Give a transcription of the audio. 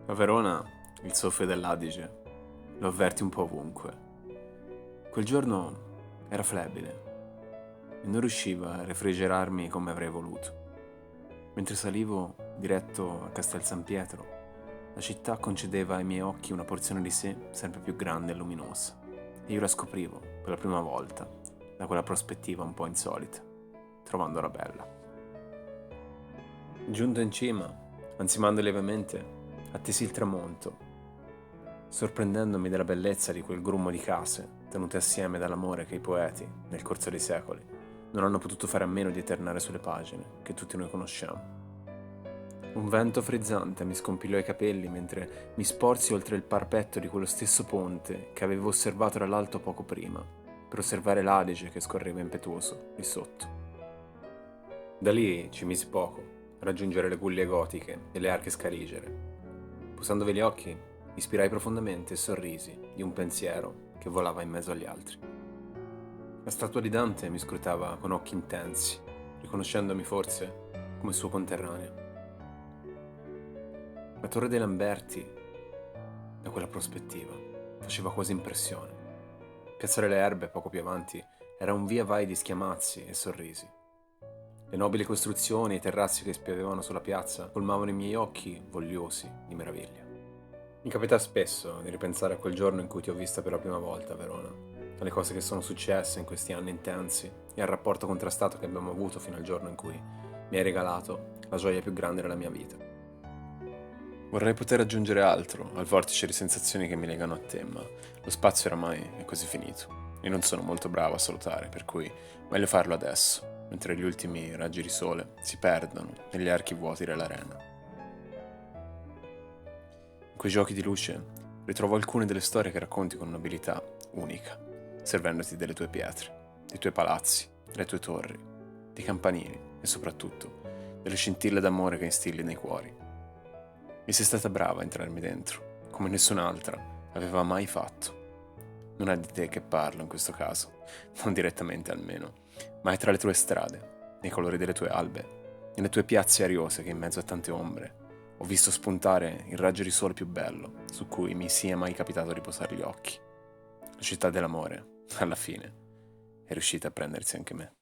A Verona il soffio dell'Adige lo avverti un po' ovunque. Quel giorno era flebile e non riusciva a refrigerarmi come avrei voluto. Mentre salivo diretto a Castel San Pietro, la città concedeva ai miei occhi una porzione di sé sempre più grande e luminosa, e io la scoprivo per la prima volta da quella prospettiva un po' insolita, trovandola bella. Giunto in cima, ansimando lievemente, attesi il tramonto, sorprendendomi della bellezza di quel grumo di case tenute assieme dall'amore che i poeti, nel corso dei secoli, non hanno potuto fare a meno di eternare sulle pagine che tutti noi conosciamo. Un vento frizzante mi scompillò i capelli mentre mi sporsi oltre il parapetto di quello stesso ponte che avevo osservato dall'alto poco prima, per osservare l'Adige che scorreva impetuoso lì sotto. Da lì ci misi poco a raggiungere le guglie gotiche e le arche scarigere. Posandovi gli occhi, ispirai profondamente e sorrisi di un pensiero che volava in mezzo agli altri. La statua di Dante mi scrutava con occhi intensi, riconoscendomi forse come suo conterraneo. La torre dei Lamberti, da quella prospettiva, faceva quasi impressione. Piazzale le Erbe, poco più avanti, era un via vai di schiamazzi e sorrisi. Le nobili costruzioni e i terrazzi che spiovevano sulla piazza colmavano i miei occhi vogliosi di meraviglia. Mi capita spesso di ripensare a quel giorno in cui ti ho vista per la prima volta a Verona, alle cose che sono successe in questi anni intensi e al rapporto contrastato che abbiamo avuto fino al giorno in cui mi hai regalato la gioia più grande della mia vita. Vorrei poter aggiungere altro al vortice di sensazioni che mi legano a te, ma lo spazio oramai è quasi finito. Io non sono molto bravo a salutare, per cui meglio farlo adesso, mentre gli ultimi raggi di sole si perdono negli archi vuoti dell'arena. In quei giochi di luce ritrovo alcune delle storie che racconti con un'abilità unica, servendoti delle tue pietre, dei tuoi palazzi, delle tue torri, dei campanili e soprattutto delle scintille d'amore che instilli nei cuori. Mi sei stata brava a entrarmi dentro, come nessun'altra aveva mai fatto. Non è di te che parlo in questo caso, non direttamente almeno, ma è tra le tue strade, nei colori delle tue albe, nelle tue piazze ariose che in mezzo a tante ombre ho visto spuntare il raggio di sole più bello su cui mi sia mai capitato di posare gli occhi. La città dell'amore, alla fine, è riuscita a prendersi anche me.